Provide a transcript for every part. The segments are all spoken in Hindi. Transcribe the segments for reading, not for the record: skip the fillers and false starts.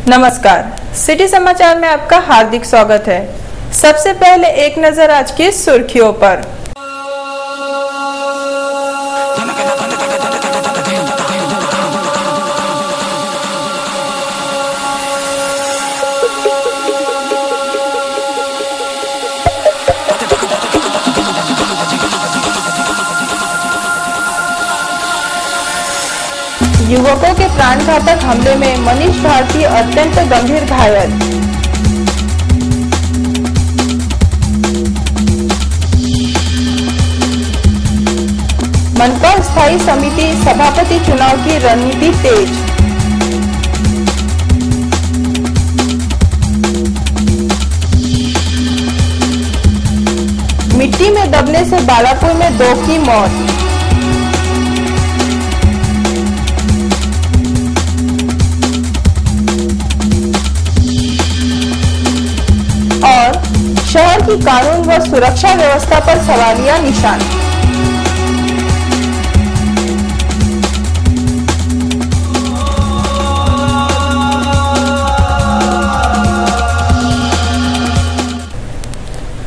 नमस्कार, सिटी समाचार में आपका हार्दिक स्वागत है। सबसे पहले एक नजर आज की सुर्खियों पर। युवकों के प्राणघातक हमले में मनीष भारती अत्यंत गंभीर घायल। मनपा स्थायी समिति सभापति चुनाव की रणनीति तेज। मिट्टी में दबने से बालापुर में 2 की मौत। और शहर की कानून व सुरक्षा व्यवस्था पर सवालिया निशान।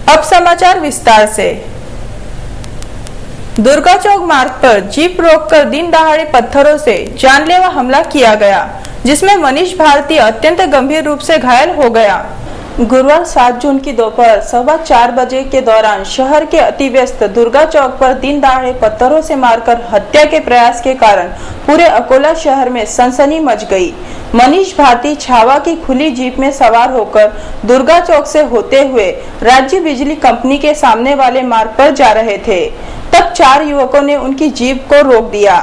अब समाचार विस्तार से। दुर्गा चौक मार्ग पर जीप रोककर दिन दहाड़े पत्थरों से जानलेवा हमला किया गया, जिसमें मनीष भारती अत्यंत गंभीर रूप से घायल हो गया। गुरुवार 7 जून की दोपहर 4:15 बजे के दौरान शहर के अति व्यस्त दुर्गा चौक पर दिन दहाड़े पत्थरों से मारकर हत्या के प्रयास के कारण पूरे अकोला शहर में सनसनी मच गई। मनीष भारती छावा की खुली जीप में सवार होकर दुर्गा चौक से होते हुए राज्य बिजली कंपनी के सामने वाले मार्ग पर जा रहे थे। तब 4 युवकों ने उनकी जीप को रोक दिया।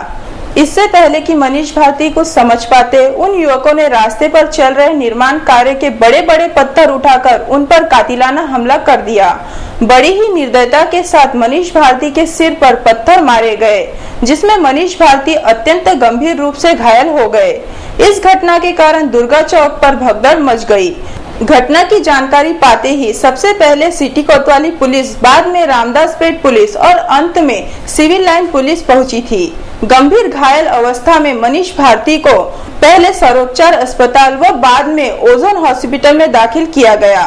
इससे पहले कि मनीष भारती कुछ समझ पाते, उन युवकों ने रास्ते पर चल रहे निर्माण कार्य के बड़े बड़े पत्थर उठाकर उन पर कातिलाना हमला कर दिया। बड़ी ही निर्दयता के साथ मनीष भारती के सिर पर पत्थर मारे गए, जिसमें मनीष भारती अत्यंत गंभीर रूप से घायल हो गए। इस घटना के कारण दुर्गा चौक पर भगदड़ मच गई। घटना की जानकारी पाते ही सबसे पहले सिटी कोतवाली पुलिस, बाद में रामदासपेट पुलिस और अंत में सिविल लाइन पुलिस पहुंची थी। गंभीर घायल अवस्था में मनीष भारती को पहले सर्वोपचार अस्पताल व बाद में ओजोन हॉस्पिटल में दाखिल किया गया।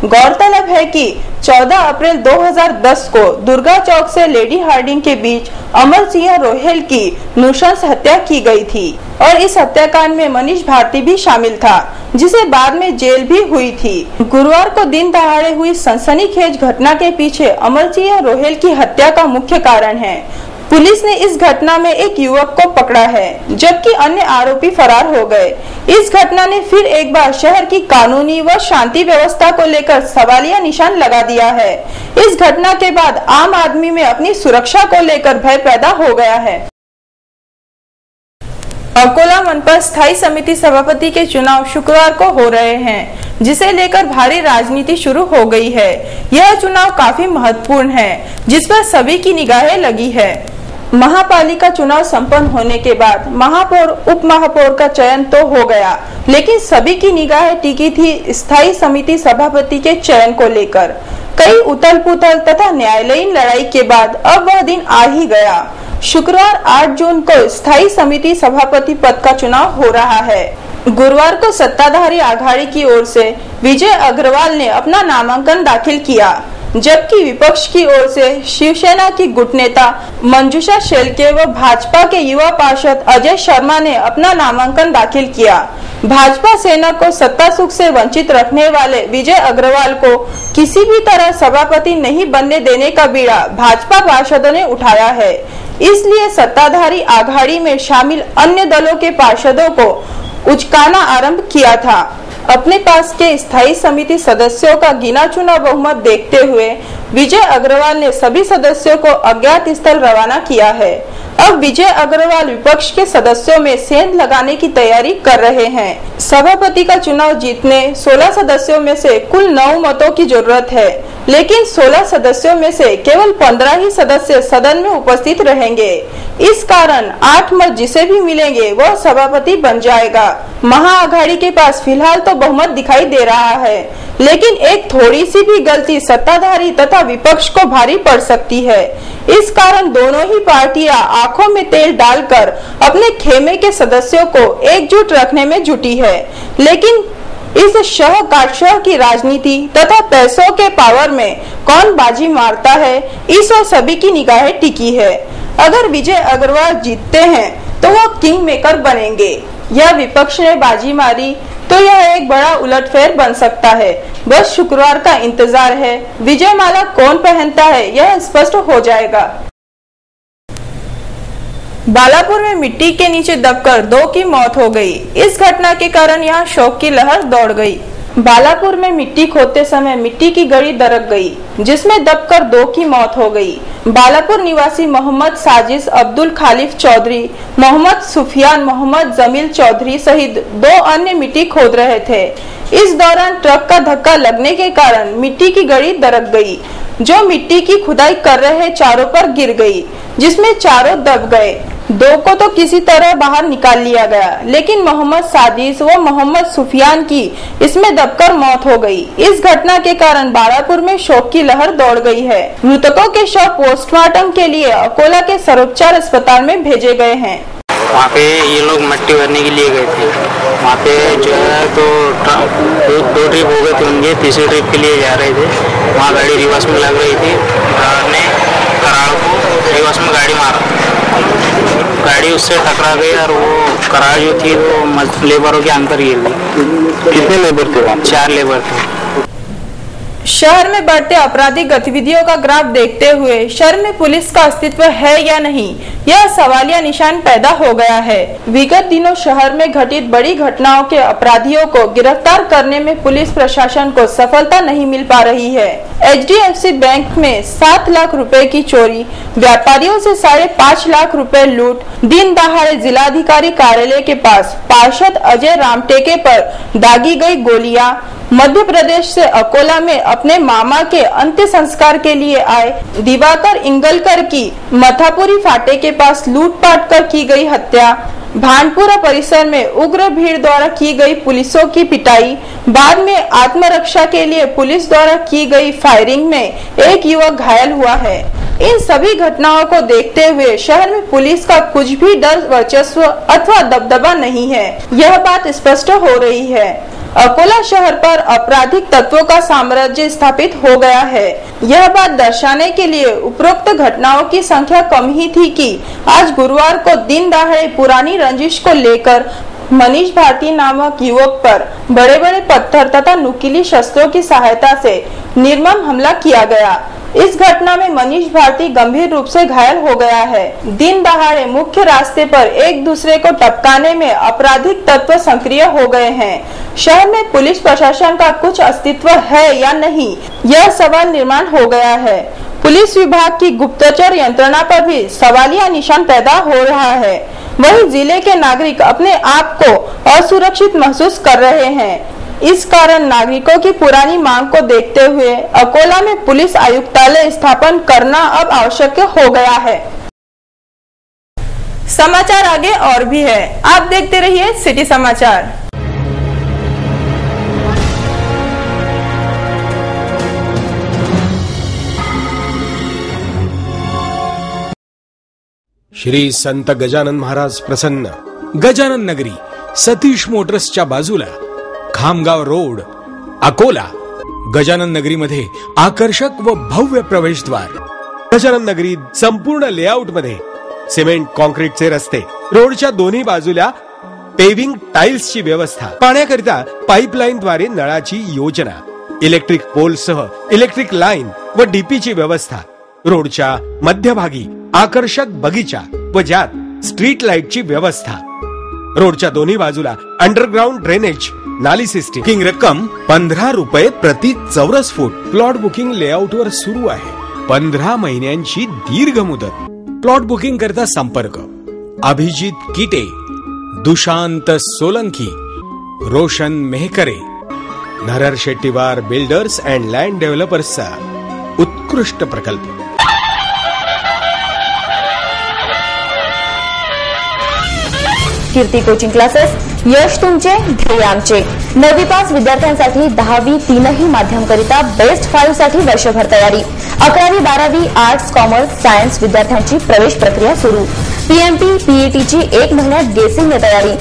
गौरतलब है कि 14 अप्रैल 2010 को दुर्गा चौक से लेडी हार्डिंग के बीच अमर सिंह रोहेल की नृशंस हत्या की गई थी और इस हत्याकांड में मनीष भारती भी शामिल था, जिसे बाद में जेल भी हुई थी। गुरुवार को दिन दहाड़े हुई सनसनीखेज घटना के पीछे अमर सिंह रोहेल की हत्या का मुख्य कारण है। पुलिस ने इस घटना में एक युवक को पकड़ा है, जबकि अन्य आरोपी फरार हो गए। इस घटना ने फिर एक बार शहर की कानूनी व शांति व्यवस्था को लेकर सवालिया निशान लगा दिया है। इस घटना के बाद आम आदमी में अपनी सुरक्षा को लेकर भय पैदा हो गया है। अकोला मनपा स्थायी समिति सभापति के चुनाव शुक्रवार को हो रहे हैं, जिसे लेकर भारी राजनीति शुरू हो गई है। यह चुनाव काफी महत्वपूर्ण है, जिस पर सभी की निगाहें लगी है। महापालिका चुनाव संपन्न होने के बाद महापौर, उप महापौर का चयन तो हो गया, लेकिन सभी की निगाहें टिकी थी स्थायी समिति सभापति के चयन को लेकर। कई उथल पुथल तथा न्यायालयीन लड़ाई के बाद अब वह दिन आ ही गया। शुक्रवार 8 जून को स्थायी समिति सभापति पद का चुनाव हो रहा है। गुरुवार को सत्ताधारी आघाड़ी की ओर से विजय अग्रवाल ने अपना नामांकन दाखिल किया, जबकि विपक्ष की ओर से शिवसेना की गुट नेता मंजूषा शेलके व भाजपा के युवा पार्षद अजय शर्मा ने अपना नामांकन दाखिल किया। भाजपा सेना को सत्ता सुख से वंचित रखने वाले विजय अग्रवाल को किसी भी तरह सभापति नहीं बनने देने का बीड़ा भाजपा पार्षदों ने उठाया है। इसलिए सत्ताधारी आघाड़ी में शामिल अन्य दलों के पार्षदों को उचकाना आरंभ किया था। अपने पास के स्थायी समिति सदस्यों का गिना चुना बहुमत देखते हुए विजय अग्रवाल ने सभी सदस्यों को अज्ञात स्थल रवाना किया है। अब विजय अग्रवाल विपक्ष के सदस्यों में सेंध लगाने की तैयारी कर रहे हैं। सभापति का चुनाव जीतने 16 सदस्यों में से कुल 9 मतों की जरूरत है, लेकिन 16 सदस्यों में से केवल 15 ही सदस्य सदन में उपस्थित रहेंगे। इस कारण 8 मत जिसे भी मिलेंगे वह सभापति बन जाएगा। महाआघाड़ी के पास फिलहाल तो बहुमत दिखाई दे रहा है, लेकिन एक थोड़ी सी भी गलती सत्ताधारी तथा विपक्ष को भारी पड़ सकती है। इस कारण दोनों ही पार्टियां आंखों में तेल डालकर अपने खेमे के सदस्यों को एकजुट रखने में जुटी है। लेकिन इस शह काटशह की राजनीति तथा पैसों के पावर में कौन बाजी मारता है, इस और सभी की निगाहें टिकी है। अगर विजय अग्रवाल जीतते हैं तो वह किंग मेकर बनेंगे, या विपक्ष ने बाजी मारी तो यह एक बड़ा उलटफेर बन सकता है। बस शुक्रवार का इंतजार है। विजय माला कौन पहनता है यह स्पष्ट हो जाएगा। बालापुर में मिट्टी के नीचे दबकर 2 की मौत हो गई। इस घटना के कारण यहां शोक की लहर दौड़ गई। बालापुर में मिट्टी खोदते समय मिट्टी की गड़ी दरक गई, जिसमें दबकर 2 की मौत हो गई। बालापुर निवासी मोहम्मद साजिद अब्दुल खालिफ चौधरी, मोहम्मद सुफियान मोहम्मद जमील चौधरी सहित 2 अन्य मिट्टी खोद रहे थे। इस दौरान ट्रक का धक्का लगने के कारण मिट्टी की गड़ी दरक गई, जो मिट्टी की खुदाई कर रहे चारों पर गिर गई, जिसमें चारों दब गए। 2 को तो किसी तरह बाहर निकाल लिया गया, लेकिन मोहम्मद साजिद व मोहम्मद सुफियान की इसमें दबकर मौत हो गई। इस घटना के कारण बालापुर में शोक की लहर दौड़ गई है। मृतकों के शव पोस्टमार्टम के लिए अकोला के सर्वोपचार अस्पताल में भेजे गए हैं। वहाँ पे ये लोग मिट्टी भरने के लिए गए थे। वहाँ पे जो है तो 2 ट्रिप हो गए थे उनके, तीसरी ट्रिप के लिए जा रहे थे। वहाँ गाड़ी रिवर्स में लग रही थी, ड्राइवर ने कराड़ को रिवर्स में गाड़ी मारा, गाड़ी उससे टकरा गई और वो कराड़ जो थी वो लेबरों के अंदर गिर गई। कितने लेबर थे वहाँ? 4 लेबर थे। शहर में बढ़ते आपराधिक गतिविधियों का ग्राफ देखते हुए शहर में पुलिस का अस्तित्व है या नहीं, यह सवालिया निशान पैदा हो गया है। विगत दिनों शहर में घटित बड़ी घटनाओं के अपराधियों को गिरफ्तार करने में पुलिस प्रशासन को सफलता नहीं मिल पा रही है। HDFC बैंक में 7 लाख रुपए की चोरी, व्यापारियों से 5.5 लाख रुपए लूट, दिन दहाड़े जिलाधिकारी कार्यालय के पास पार्षद अजय रामटेके पर दागी गई गोलियां, मध्य प्रदेश से अकोला में अपने मामा के अंत्य संस्कार के लिए आए दिवाकर इंगलकर की मथापुरी फाटे के पास लूटपाट कर की गई हत्या, भानपुरा परिसर में उग्र भीड़ द्वारा की गई पुलिसों की पिटाई, बाद में आत्मरक्षा के लिए पुलिस द्वारा की गई फायरिंग में एक युवक घायल हुआ है। इन सभी घटनाओं को देखते हुए शहर में पुलिस का कुछ भी डर, वर्चस्व अथवा दबदबा नहीं है, यह बात स्पष्ट हो रही है। अकोला शहर पर आपराधिक तत्वों का साम्राज्य स्थापित हो गया है। यह बात दर्शाने के लिए उपरोक्त घटनाओं की संख्या कम ही थी कि आज गुरुवार को दिन दहाड़े पुरानी रंजिश को लेकर मनीष भारती नामक युवक पर बड़े बड़े पत्थर तथा नुकीली शस्त्रों की सहायता से निर्मम हमला किया गया। इस घटना में मनीष भारती गंभीर रूप से घायल हो गया है। दिन दहाड़े मुख्य रास्ते पर एक दूसरे को टपकाने में आपराधिक तत्व सक्रिय हो गए हैं। शहर में पुलिस प्रशासन का कुछ अस्तित्व है या नहीं, यह सवाल निर्माण हो गया है। पुलिस विभाग की गुप्तचर यंत्रणा पर भी सवालिया निशान पैदा हो रहा है। वहीं जिले के नागरिक अपने आप को असुरक्षित महसूस कर रहे हैं। इस कारण नागरिकों की पुरानी मांग को देखते हुए अकोला में पुलिस आयुक्तालय स्थापन करना अब आवश्यक हो गया है। समाचार आगे और भी है, आप देखते रहिए सिटी समाचार। श्री संत गजानन महाराज प्रसन्न गजानन नगरी सतीश मोटर्सच्या बाजूला खामगाव रोड अकोला। गजानन नगरी मध्ये आकर्षक व भव्य प्रवेशद्वार। गजानन नगरी संपूर्ण लेआउट मध्ये सिमेंट कॉन्क्रीटचे रस्ते, रोडच्या दोन्ही बाजूला पेविंग टाइल्सची व्यवस्था, पाण्याकरिता पाईपलाईन द्वारे नळाची योजना, इलेक्ट्रिक पोल सह इलेक्ट्रिक लाईन व डीपीची व्यवस्था, रोडच्या मध्यभागी आकर्षक बगीचा व ज्यात स्ट्रीट लाईटची व्यवस्था, रोडच्या दोन्ही बाजूला अंडरग्राउंड ड्रेनेज, नाली सिस्टीम। बुकिंग रक्कम 15 रुपये प्रति चौरस फूट। प्लॉट बुकिंग लेआउट वर सुरू आहे। 15 महिन्यांची दीर्घ मुदत। प्लॉट बुकिंग करता संपर्क अभिजित कीटे, दुशांत सोलंकी, रोशन मेहकरे, नरहर शेट्टीवार बिल्डर्स अँड लँड डेव्हलपर्सचा उत्कृष्ट प्रकल्प। कीर्ती कोचिंग क्लासेस, यश तुमचे ध्येय आमचे. 9वी पास विद्यार्थ्यांसाठी 10वी तीनही माध्यमकरिता बेस्ट 5 साठी वर्षभर तयारी. 11वी 12वी आर्ट्स, कॉमर्स, सायन्स विद्यार्थ्यांची प्रवेश प्रक्रिया सुरू. PMT PETची 1 महिन्यात गेसिंग तयारी.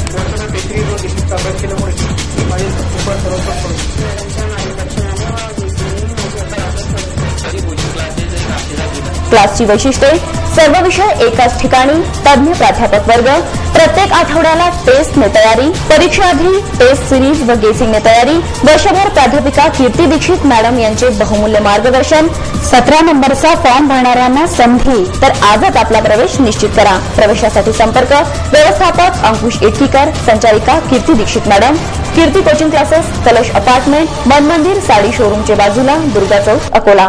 क्लासची वैशिष्ट्ये: सर्व विषय एकाच ठिकाणी, तज्ञ प्राध्यापक वर्ग, प्रत्येक आठवड्याला टेस्टने तयारी, परीक्षाआधी टेस्ट सिरीज व गेसिंगने तयारी. वर्षभर प्राध्यापिका कीर्ती दीक्षित मॅडम यांचे बहुमूल्य मार्गदर्शन. 17 नंबरचा फॉर्म भरणाऱ्यांना संधी, तर आजच आपला प्रवेश निश्चित करा. प्रवेशासाठी संपर्क व्यवस्थापक अंकुश इटकीकर, संचालिका कीर्ती दीक्षित मॅडम. कीर्ती कोचिंग क्लासेस, कलश अपार्टमेंट, मन मंदिर साड़ी शोरूम के बाजूला, दुर्गा चौक, अकोला.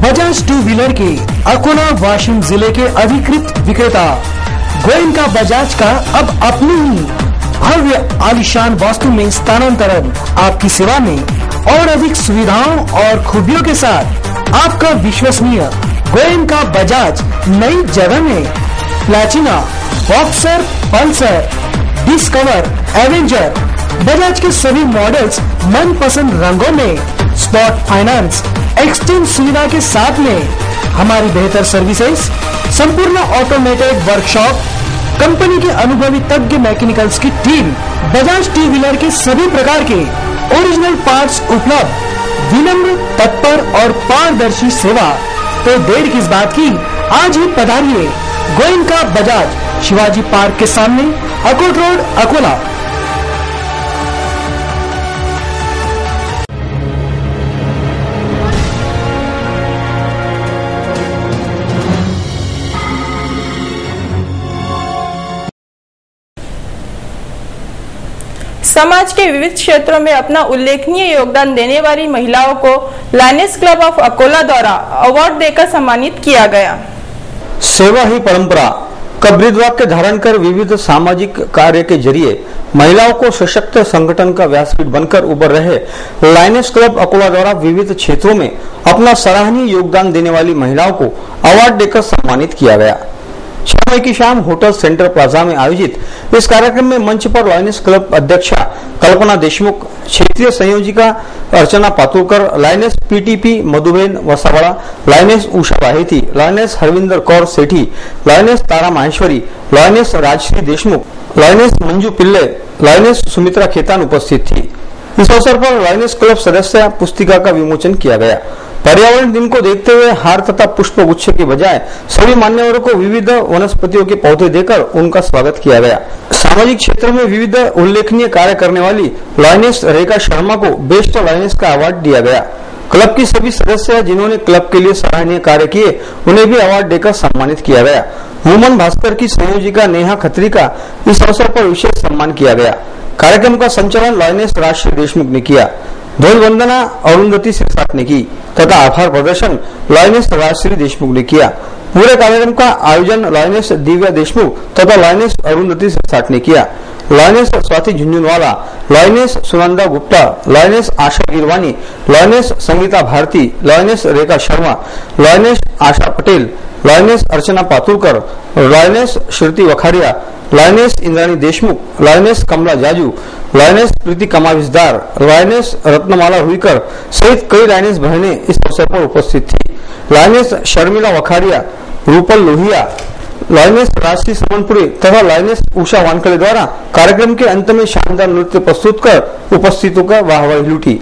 बजाज 2 व्हीलर के अकोला वाशिम जिले के अधिकृत विक्रेता गोयनका बजाज का अब अपनी ही भव्य आलीशान वास्तु में स्थानांतरण. आपकी सेवा में और अधिक सुविधाओं और खूबियों के साथ आपका विश्वसनीय गोयनका बजाज नई जगह में Platina, boxer, Pulsar, discover, Avenger, Bajaj के सभी मॉडल्स मनपसंद रंगों में, स्पॉट फाइनेंस, एक्सचेंज सुविधा के साथ में हमारी बेहतर सर्विसेज, संपूर्ण ऑटोमेटेड वर्कशॉप, कंपनी के अनुभवी तज्ञ मैकेनिकल्स की टीम, बजाज 2 व्हीलर के सभी प्रकार के ओरिजिनल पार्ट्स उपलब्ध, विनम्र, तत्पर और पारदर्शी सेवा. तो देर किस बात की, आज ही पधारिए गोयनका बजाज, शिवाजी पार्क के सामने, अकोट रोड, अकोला. समाज के विविध क्षेत्रों में अपना उल्लेखनीय योगदान देने वाली महिलाओं को लायनेस क्लब ऑफ अकोला द्वारा अवार्ड देकर सम्मानित किया गया. सेवा ही परंपरा का ब्रीदवाक्य धारण कर विविध सामाजिक कार्य के जरिए महिलाओं को सशक्त संगठन का व्यासपीठ बनकर उभर रहे लायनेस क्लब अकोला द्वारा विविध क्षेत्रों में अपना सराहनीय योगदान देने वाली महिलाओं को अवार्ड देकर सम्मानित किया गया. 6 मई की शाम होटल सेंटर प्लाजा में आयोजित इस कार्यक्रम में मंच पर लायनेस क्लब अध्यक्षा कल्पना देशमुख, क्षेत्रीय संयोजिका Archana Paturkar, lioness PTP Madhuben Vasavada, lioness Usha Baheti, lioness Harvinder Kaur Sethi, lioness Tara Maheshwari, lioness Rajshree Deshmukh, lioness Manju Pillay, lioness Sumitra Khetan उपस्थित थी. इस अवसर पर लायनेस क्लब सदस्य पुस्तिका का विमोचन किया गया. पर्यावरण दिन को देखते हुए हार तथा पुष्प गुच्छे के बजाय सभी मान्यवरों को विविध वनस्पतियों के पौधे देकर उनका स्वागत किया गया. सामाजिक क्षेत्र में विविध उल्लेखनीय कार्य करने वाली लायनेस रेखा शर्मा को बेस्ट लायनेस का अवार्ड दिया गया. क्लब की सभी सदस्य जिन्होंने क्लब के लिए सराहनीय कार्य किए उन्हें भी अवार्ड देकर सम्मानित किया गया. वुमन भास्कर की संयोजिका नेहा खत्री का इस अवसर पर विशेष सम्मान किया गया. कार्यक्रम का संचालन लायनेस राजश्री देशमुख ने किया. ध्वज वंदना अरुंधति सिरसाट ने की तथा आभार प्रदर्शन लायनेस राजश्री देशमुख ने किया. पूरे कार्यक्रम का आयोजन लायनेस दिव्या देशमुख तथा लायनेस अरुंधति सिरसाट ने किया. Lioness Swati Jhunjhunwala, lioness Sunanda Gupta, lioness Asha Girwani, lioness Sangeeta Bharti, lioness Rekha Sharma, lioness Asha Patel, lioness Archana Paturkar, lioness Shruti Wakharia, lioness Indrani Deshmukh, lioness Kamla Jaju, lioness Preeti Kamavijdar, lioness Ratnamala Huikar सहित कई लायनेस बहनें इस अवसर पर उपस्थित थी. लायनेस शर्मिला वखारिया, रूपल लोहिया, लायनेस राजश्री समनपुरी तथा लायनेस उषा वानखड़े द्वारा कार्यक्रम के अंत में शानदार नृत्य प्रस्तुत कर उपस्थितों का वाहवाही लूटी.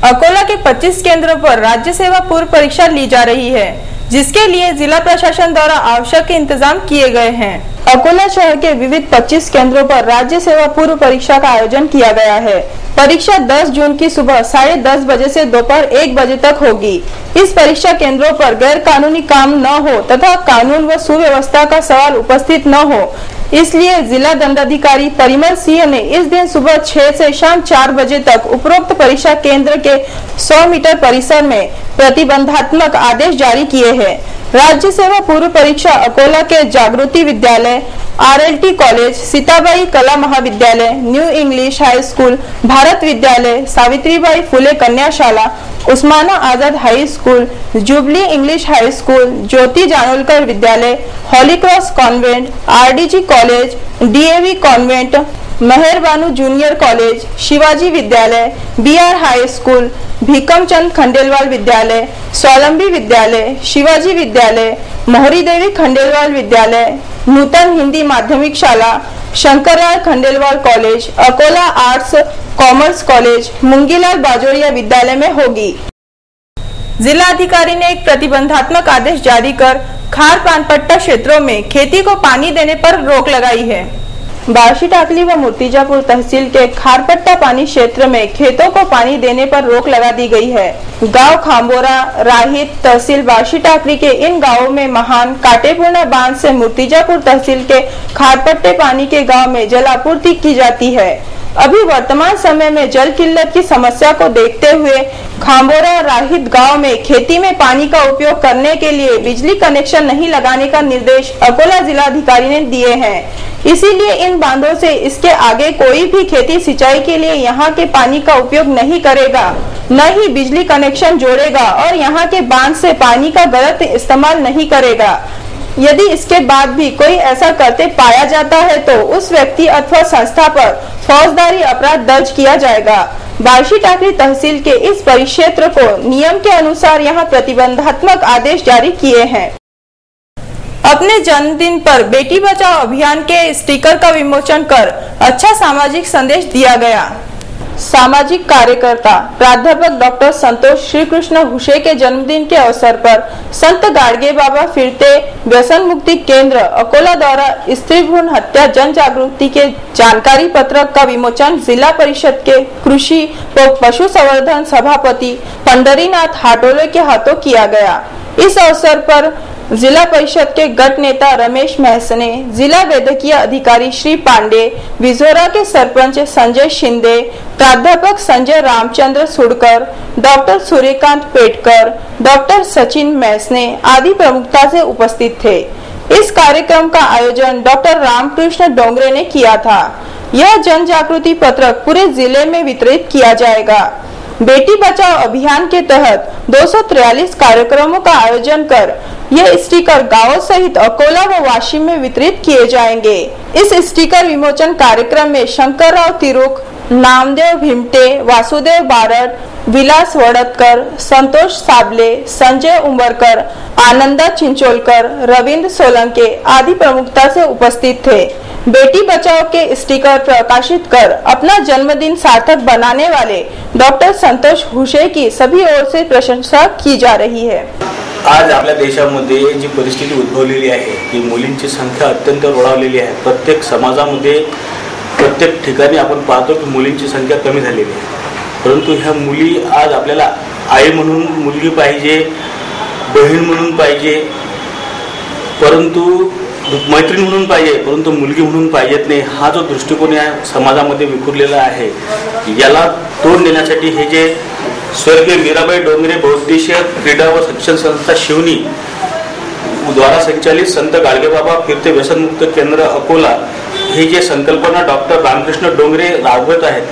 अकोला के 25 केंद्रों पर राज्य सेवा पूर्व परीक्षा ली जा रही है, जिसके लिए जिला प्रशासन द्वारा आवश्यक इंतजाम किए गए हैं. अकोला शहर के विविध 25 केंद्रों पर राज्य सेवा पूर्व परीक्षा का आयोजन किया गया है. परीक्षा 10 जून की सुबह 10:30 बजे से दोपहर 1 बजे तक होगी. इस परीक्षा केंद्रों पर गैर कानूनी काम न हो तथा कानून व सुव्यवस्था का सवाल उपस्थित न हो, इसलिए जिला दंडाधिकारी परिमल सिंह ने इस दिन सुबह 6 से शाम 4 बजे तक उपरोक्त परीक्षा केंद्र के 100 मीटर परिसर में प्रतिबंधात्मक आदेश जारी किए हैं. राज्य सेवा पूर्व परीक्षा अकोला के जागृति विद्यालय, RLT कॉलेज, सीताबाई कला महाविद्यालय, new English high school, Bharat विद्यालय, सावित्रीबाई फुले कन्याशाला, Usmana Azad high school, jubilee English high school, Jyoti Janolkar विद्यालय, holy cross convent, RDG college, DAV convent, Meherbanu junior college, Shivaji विद्यालय, BR high school, Bhikamchand Khandelwal विद्यालय, स्वावलंबी विद्यालय, शिवाजी विद्यालय, मोहरी देवी खंडेलवाल विद्यालय, नूतन हिंदी माध्यमिक शाला, Shankarlal Khandelwal college, Akola arts commerce college, Mungilal Bajoria विद्यालय में होगी। जिला अधिकारी ने एक प्रतिबंधात्मक आदेश जारी कर खार पानपट्टा क्षेत्रों में खेती को पानी देने पर रोक लगाई है। बार्शी टाकली व मूर्तिजापुर तहसील के खारपट्टा पानी क्षेत्र में खेतों को पानी देने पर रोक लगा दी गई है। गांव खांबोरा, राहित तहसील बार्शी टाकली के इन गांवों में महान काटेपूर्णा बांध से मूर्तिजापुर तहसील के खारपट्टे पानी के गांव में जल आपूर्ति की जाती है। अभी वर्तमान समय में जल किल्लत की समस्या को देखते हुए खांबोरा राहित गांव में खेती में पानी का उपयोग करने के लिए बिजली कनेक्शन नहीं लगाने का निर्देश अकोला जिलाधिकारी ने दिए हैं। इसीलिए इन बांधों से इसके आगे कोई भी खेती सिंचाई के लिए यहाँ के पानी का उपयोग नहीं करेगा, न ही बिजली कनेक्शन जोड़ेगा और यहाँ के बांध से पानी का गलत इस्तेमाल नहीं करेगा। यदि इसके बाद भी कोई ऐसा करते पाया जाता है तो उस व्यक्ति अथवा संस्था पर फौजदारी अपराध दर्ज किया जाएगा। बार्शी टाकली तहसील के इस परिक्षेत्र को नियम के अनुसार यहाँ प्रतिबंधात्मक आदेश जारी किए हैं। अपने जन्मदिन पर बेटी बचाओ अभियान के स्टिकर का विमोचन कर अच्छा सामाजिक संदेश दिया गया। सामाजिक कार्यकर्ता प्राध्यापक डॉक्टर संतोष श्री कृष्ण हुशे के जन्मदिन के अवसर पर संत गाडगे बाबा फिरते व्यसन मुक्ति केंद्र अकोला द्वारा स्त्री भ्रूण हत्या जन जागृति के जानकारी पत्रक का विमोचन जिला परिषद के कृषि व पशु संवर्धन सभापति पंडरीनाथ हाटोले के हाथों किया गया। इस अवसर पर जिला परिषद के गट नेता रमेश महसने, जिला वैद्यकीय अधिकारी श्री पांडे, विजोरा के सरपंच संजय शिंदे, प्राध्यापक संजय रामचंद्र सुड़कर, डॉक्टर सूर्यकांत पेटकर, डॉक्टर सचिन महसने आदि प्रमुखता से उपस्थित थे। इस कार्यक्रम का आयोजन डॉक्टर रामकृष्ण डोंगरे ने किया था। यह जन जागृति पत्रक पूरे जिले में वितरित किया जाएगा। बेटी बचाओ अभियान के तहत 243 कार्यक्रमों का आयोजन कर ये स्टिकर गांवों सहित अकोला व वाशी में वितरित किए जाएंगे। इस स्टिकर विमोचन कार्यक्रम में शंकरराव तिरुक, नामदेव भिमटे, वासुदेव बारड, विलास वड़तकर, संतोष साबले, संजय उमरकर, आनंदा चिंचोलकर, रविंद्र सोलंके आदि प्रमुखता से उपस्थित थे। बेटी बचाओ के स्टिकर प्रकाशित कर अपना जन्मदिन सार्थक बनाने वाले डॉक्टर संतोष हुशे की सभी ओर से प्रशंसा की जा रही है। आज आपल्या देशामध्ये जी परिस्थिती उद्भवलेली आहे की मुलींची संख्या अत्यंत रोडावलेली आहे। प्रत्येक समाजामध्ये प्रत्येक ठिकाणी आपण पाहतो की मुलींची संख्या कमी झालेली आहे, परंतु ह्या मुली आज आपल्याला आई म्हणून मुलगी पाहिजे, बहीण म्हणून पाहिजे, परंतु मैत्रीण म्हणून पाहिजे, परंतु मुलगी म्हणून पाहिजेत नाही। हा जो दृष्टिकोन या समाजामध्ये विखुरलेला आहे, याला तोंड देण्यासाठी हे जे स्वर्गीय मीराबाई डोंगरे बहुउद्देशीय क्रीडा व शिक्षण संस्था शिवनी द्वारा संचालित संत गाडगेबाबा फिरते व्यसनमुक्त केंद्र अकोला ही जे संकल्पना डॉक्टर रामकृष्ण डोंगरे राबवत आहेत,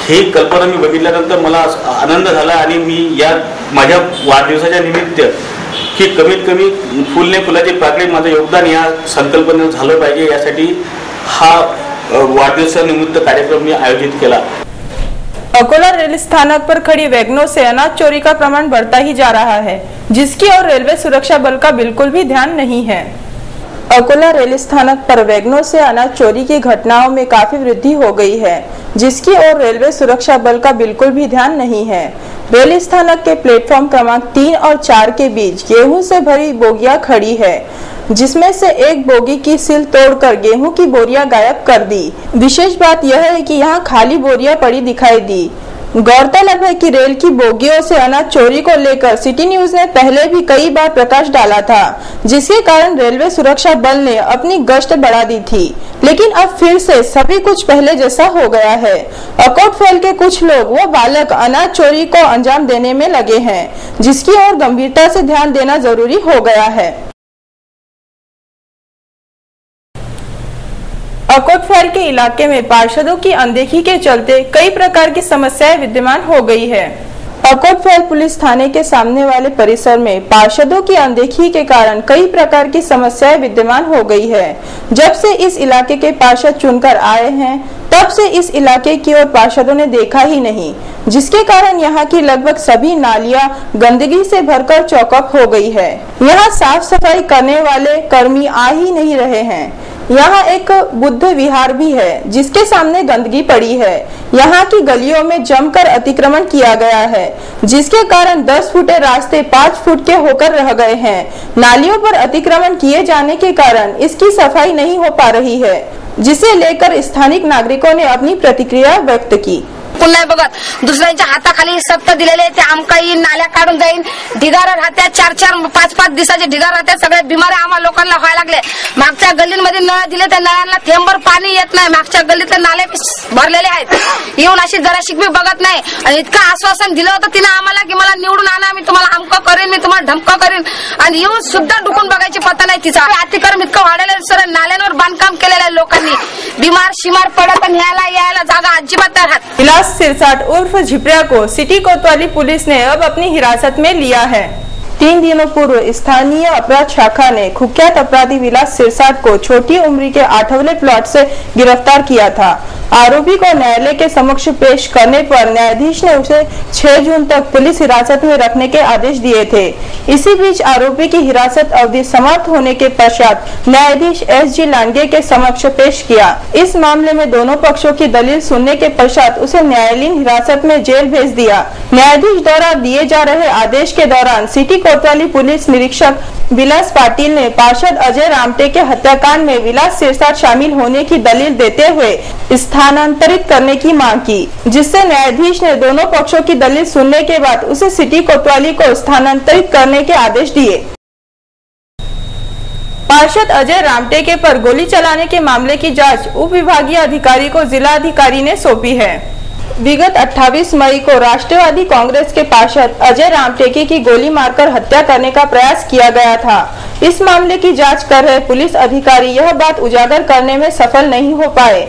ही कल्पना मी बघितल्यानंतर मला आनंद झाला आणि मी या माझ्या वाढदिवसाच्या निमित्त की कमीत कमी फुलने फुलाची पाकळी माझं योगदान या संकल्पनेत झालं पाहिजे, यासाठी हा वाढदिवसानिमित्त कार्यक्रम मी आयोजित केला। अकोला रेल स्थानक पर खड़ी वैगनों से अनाज चोरी का प्रमाण बढ़ता ही जा रहा है, जिसकी ओर रेलवे सुरक्षा बल का बिल्कुल भी ध्यान नहीं है। अकोला रेल स्थानक पर वैगनों से अनाज चोरी की घटनाओं में काफी वृद्धि हो गई है, जिसकी ओर रेलवे सुरक्षा बल का बिल्कुल भी ध्यान नहीं है। रेल स्थानक के प्लेटफॉर्म क्रमांक 3 और 4 के बीच गेहूं से भरी बोगियां खड़ी है, जिसमें से एक बोगी की सील तोड़कर गेहूं की बोरियां गायब कर दी। विशेष बात यह है कि यहाँ खाली बोरियां पड़ी दिखाई दी। गौरतलब है कि रेल की बोगियों से अनाज चोरी को लेकर सिटी न्यूज ने पहले भी कई बार प्रकाश डाला था, जिसके कारण रेलवे सुरक्षा बल ने अपनी गश्त बढ़ा दी थी। लेकिन अब फिर से सभी कुछ पहले जैसा हो गया है। अकोटफैल के कुछ लोग व बालक अनाज चोरी को अंजाम देने में लगे हैं, जिसकी ओर गंभीरता से ध्यान देना जरूरी हो गया है। अकोटफैल के इलाके में पार्षदों की अनदेखी के चलते कई प्रकार की समस्याएं विद्यमान हो गई है। अकोटफैल पुलिस थाने के सामने वाले परिसर में पार्षदों की अनदेखी के कारण कई प्रकार की समस्याएं विद्यमान हो गई है। जब से इस इलाके के पार्षद चुनकर आए हैं, तब से इस इलाके की ओर पार्षदों ने देखा ही नहीं, जिसके कारण यहाँ की लगभग सभी नालियां गंदगी से भरकर चौकअप हो गई है। यहाँ साफ सफाई करने वाले कर्मी आ ही नहीं रहे हैं। यहाँ एक बुद्ध विहार भी है, जिसके सामने गंदगी पड़ी है। यहाँ की गलियों में जमकर अतिक्रमण किया गया है, जिसके कारण 10 फुटे रास्ते 5 फुट के होकर रह गए हैं। नालियों पर अतिक्रमण किए जाने के कारण इसकी सफाई नहीं हो पा रही है, जिसे लेकर स्थानिक नागरिकों ने अपनी प्रतिक्रिया व्यक्त की। नाही बघत दुसऱ्यांच्या हाताखाली सत्ता दिलेले ते आमकाही नाल्या काढून जाईन, ढिगारा राहत्या 4-4 5-5 दिवसाचे ढिगार राहत्या, सगळे बिमाऱ्या आम्हाला लोकांना व्हायला लागले। मागच्या गल्लीमध्ये नळ दिले, त्या नळांना थेंबर पाणी येत नाही। मागच्या गल्लीतले नाले भरलेले आहेत, येऊन अशी जराशी बी बघत नाही। आणि इतकं आश्वासन दिलं होतं तिने आम्हाला की मला निवडून आणा, मी तुम्हाला अमकं करेन, मी तुम्हाला ढमकं करेन, आणि येऊन सुद्धा डुकून बघायची पत्ता नाही तिचा। अतिक्रम इतकं वाढलेलं सर, नाल्यांवर बांधकाम केलेलं आहे लोकांनी, बिमार शिमार पडत आणि यायला जागा अजिबात नाही राहत। विलास सिरसाट उर्फ झिपड़िया को सिटी कोतवाली पुलिस ने अब अपनी हिरासत में लिया है। 3 दिनों पूर्व स्थानीय अपराध शाखा ने कुख्यात अपराधी विलास सिरसाट को छोटी उम्र के 8वें प्लॉट से गिरफ्तार किया था। आरोपी को न्यायालय के समक्ष पेश करने पर न्यायाधीश ने उसे 6 जून तक पुलिस हिरासत में रखने के आदेश दिए थे। इसी बीच आरोपी की हिरासत अवधि समाप्त होने के पश्चात न्यायाधीश SG लांडगे के समक्ष पेश किया। इस मामले में दोनों पक्षों की दलील सुनने के पश्चात उसे न्यायालयीन हिरासत में जेल भेज दिया। न्यायाधीश द्वारा दिए जा रहे आदेश के दौरान सिटी कोतवाली पुलिस निरीक्षक विलास पाटिल ने पार्षद अजय रामटे के हत्याकांड में विलास सिरसाट शामिल होने की दलील देते हुए स्थानांतरित करने की मांग की, जिससे न्यायाधीश ने दोनों पक्षों की दलील सुनने के बाद उसे सिटी कोतवाली को स्थानांतरित करने के आदेश दिए। पार्षद अजय रामटे के पर गोली चलाने के मामले की जांच उप विभागीय अधिकारी को जिला अधिकारी ने सौंपी है। विगत 28 मई को राष्ट्रवादी कांग्रेस के पार्षद अजय रामटेके की गोली मारकर हत्या करने का प्रयास किया गया था। इस मामले की जांच कर रहे पुलिस अधिकारी यह बात उजागर करने में सफल नहीं हो पाए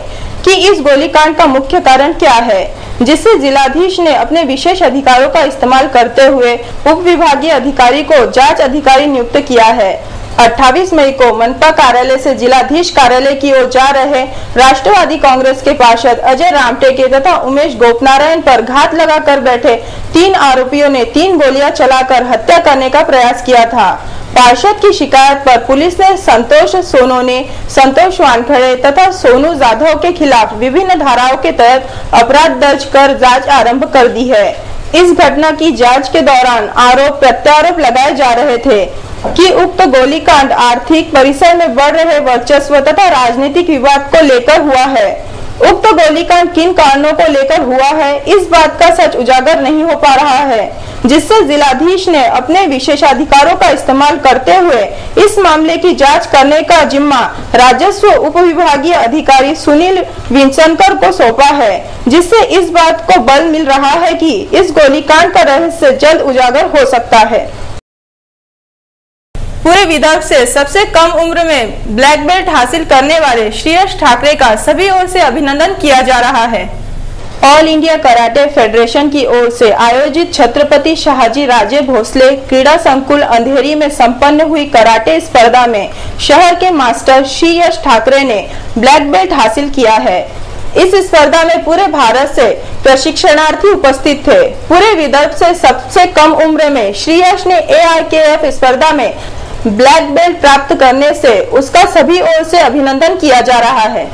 कि इस गोलीकांड का मुख्य कारण क्या है, जिससे जिलाधीश ने अपने विशेष अधिकारों का इस्तेमाल करते हुए उप विभागीय अधिकारी को जांच अधिकारी नियुक्त किया है। 28 मई को मनपा कार्यालय से जिलाधीश कार्यालय की ओर जा रहे राष्ट्रवादी कांग्रेस के पार्षद अजय रामटेके तथा उमेश गोपनारायण पर घात लगाकर बैठे 3 आरोपियों ने 3 गोलियां चलाकर हत्या करने का प्रयास किया था। पार्षद की शिकायत पर पुलिस ने संतोष सोनोने, संतोष वानखड़े तथा सोनू जाधव के खिलाफ विभिन्न धाराओं के तहत अपराध दर्ज कर जांच आरंभ कर दी है। इस घटना की जांच के दौरान आरोप प्रत्यारोप लगाए जा रहे थे कि उक्त गोलीकांड आर्थिक परिसर में बढ़ रहे वर्चस्व तथा राजनीतिक विवाद को लेकर हुआ है। उक्त गोलीकांड किन कारणों को लेकर हुआ है, इस बात का सच उजागर नहीं हो पा रहा है, जिससे जिलाधीश ने अपने विशेषाधिकारों का इस्तेमाल करते हुए इस मामले की जांच करने का जिम्मा राजस्व उप विभागीय अधिकारी सुनील विंचनकर को सौंपा है, जिससे इस बात को बल मिल रहा है कि इस गोलीकांड का रहस्य जल्द उजागर हो सकता है। पूरे विदर्भ से सबसे कम उम्र में ब्लैक बेल्ट हासिल करने वाले श्रेयस ठाकरे का सभी ओर से अभिनंदन किया जा रहा है। ऑल इंडिया कराटे फेडरेशन की ओर से आयोजित छत्रपति शाहजी राजे भोसले क्रीड़ा संकुल अंधेरी में संपन्न हुई कराटे स्पर्धा में शहर के मास्टर श्रेयस ठाकरे ने ब्लैक बेल्ट हासिल किया है। इस स्पर्धा में पूरे भारत से प्रशिक्षणार्थी उपस्थित थे। पूरे विदर्भ से सबसे कम उम्र में श्रेयस ने AIKF स्पर्धा में ब्लैक बेल्ट प्राप्त करने से उसका सभी ओर से अभिनंदन किया जा रहा है।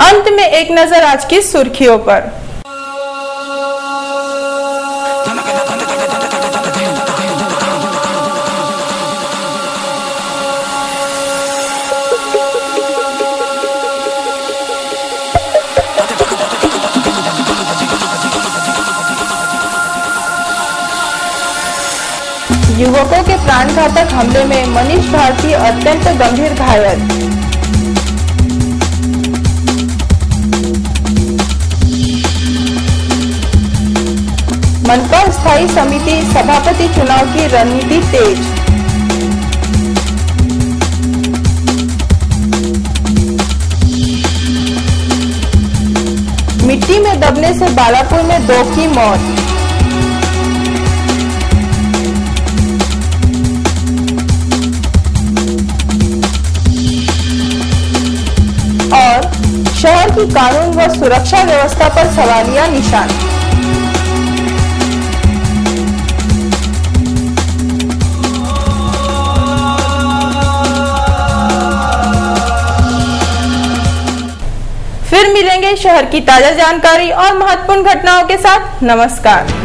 अंत में एक नजर आज की सुर्खियों पर। युवकों के प्राणघातक हमले में मनीष भारती अत्यंत गंभीर घायल। मनपा स्थायी समिति सभापति चुनाव की रणनीति तेज। मिट्टी में दबने से बालापुर में 2 की मौत। और शहर की कानून व सुरक्षा व्यवस्था पर सवालिया निशान। फिर मिलेंगे शहर की ताजा जानकारी और महत्वपूर्ण घटनाओं के साथ। नमस्कार।